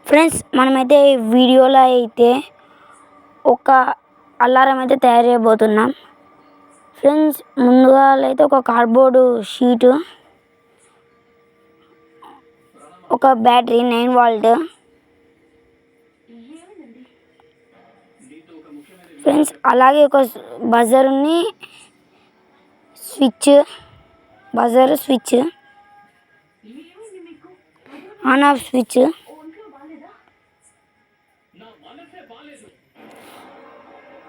Friends మనమైతే వీడియోలో అయితే ఒక అలారం అయితే తయారు చేయబోతున్నాం. ఫ్రెండ్స్ ముందుగా అయితే ఒక కార్డ్బోర్డు షీటు, ఒక బ్యాటరీ 9 వోల్ట్. ఫ్రెండ్స్ అలాగే ఒక బజర్ని buzzer switch, on off switch.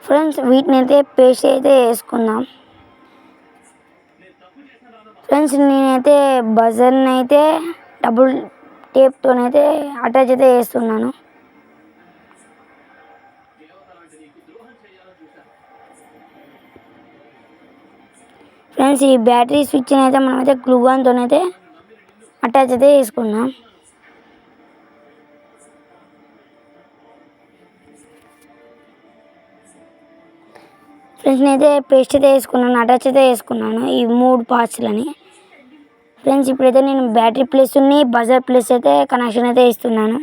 Friends వీటిని అయితే పేస్ట్ అయితే వేసుకుందాం. ఫ్రెండ్స్ నేనైతే బజర్ని అయితే డబుల్ టేప్తోనైతే అటాచ్ అయితే చేస్తున్నాను. ఫ్రెండ్స్ ఈ బ్యాటరీ స్విచ్ని అయితే మనమైతే గ్లూ గన్తోనైతే అటాచ్ అయితే చేసుకుందాం. ఫ్రెండ్స్ నేనైతే పేస్ట్ అయితే వేసుకున్నాను, అటాచ్ అయితే వేసుకున్నాను ఈ 3 పార్ట్స్లని. ఫ్రెండ్స్ ఇప్పుడైతే నేను బ్యాటరీ ప్లేస్ని బజర్ ప్లేస్ అయితే కనెక్షన్ అయితే ఇస్తున్నాను.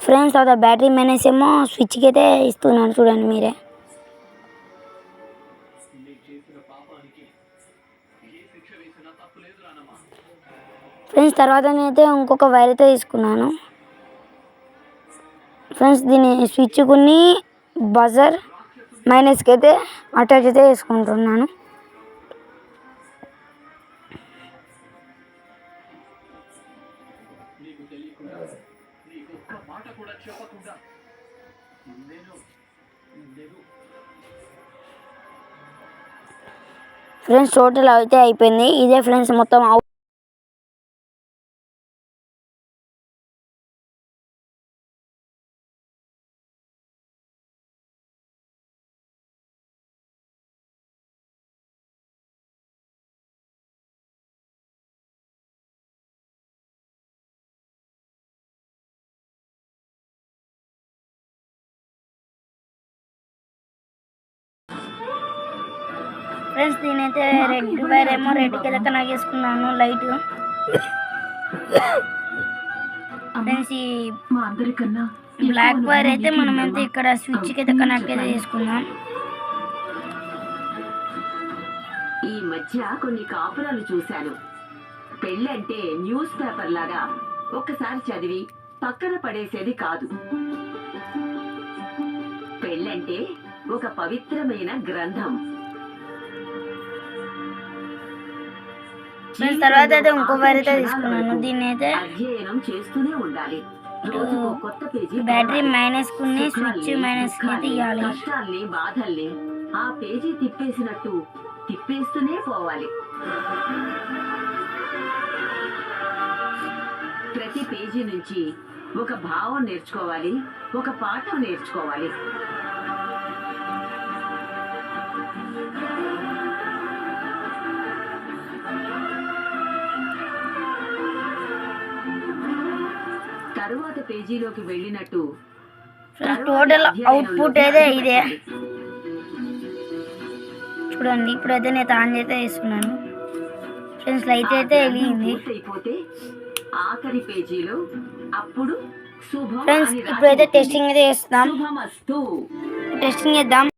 ఫ్రెండ్స్ తర్వాత బ్యాటరీ మైనస్ ఏమో స్విచ్కి అయితే ఇస్తున్నాను, చూడండి మీరే. ఫ్రెండ్స్ తర్వాత నేనైతే ఇంకొక వైర్ అయితే తీసుకున్నాను. ఫ్రెండ్స్ దీన్ని స్విచ్ కొన్ని బజర్ మైనస్కి అయితే అటాచ్ అయితే వేసుకుంటున్నాను. ఫ్రెండ్స్ టోటల్ అయితే అయిపోయింది. ఇదే ఫ్రెండ్స్ మొత్తం ఫ్రెండ్స్ దీనైతే రెడ్ వైర్ ఏమో రెడ్కి అయితే కనెక్ట్ చేసుకున్నాను లైట్. ఫ్రెండ్స్ ఈ బ్లాక్ వైర్ అయితే మనమైతే ఇక్కడ స్విచ్కి అయితే కనెక్ట్ అయితే చేసుకున్నాం. ఈ మధ్య కొన్ని కాపురాలు చూశాను. పెళ్ళంటే న్యూస్ పేపర్ లాగా ఒక్కసారి చదివి పక్కన పడేసేది కాదు. పెళ్ళంటే ఒక పవిత్రమైన గ్రంథం. తర్వాత అయితే ఇంకో వైర్ అయితే తీసుకున్నాను. దీన్ని అయితే అధ్యయనం చేస్తూనే ఉండాలి. కొత్త పేజీ బ్యాటరీ మైనస్ కొన్ని స్విచ్ మైనస్ తీయాలి. కష్టాల్ని బాధల్ని ఆ పేజీ తిప్పేసినట్టు తిప్పేస్తూనే పోవాలి. ప్రతి పేజీ నుంచి ఒక భావం నేర్చుకోవాలి, ఒక పాఠం నేర్చుకోవాలి. తరువాత పేజీలోకి వెళ్ళినట్టు టోటల్ అవుట్పుట్ అయితే ఇదే చూడండి. ఇప్పుడైతే నేను ఆన్ అయితే వేస్తున్నాను. ఫ్రెండ్స్ లైట్ అయితే వెలిగింది. అయిపోతే ఆఖరి పేజీలో అప్పుడు ఫ్రెండ్స్ ఇప్పుడైతే టెస్టింగ్ అయితే చేస్తాం. శుభమస్తు టెస్టింగ్ చేద్దాం.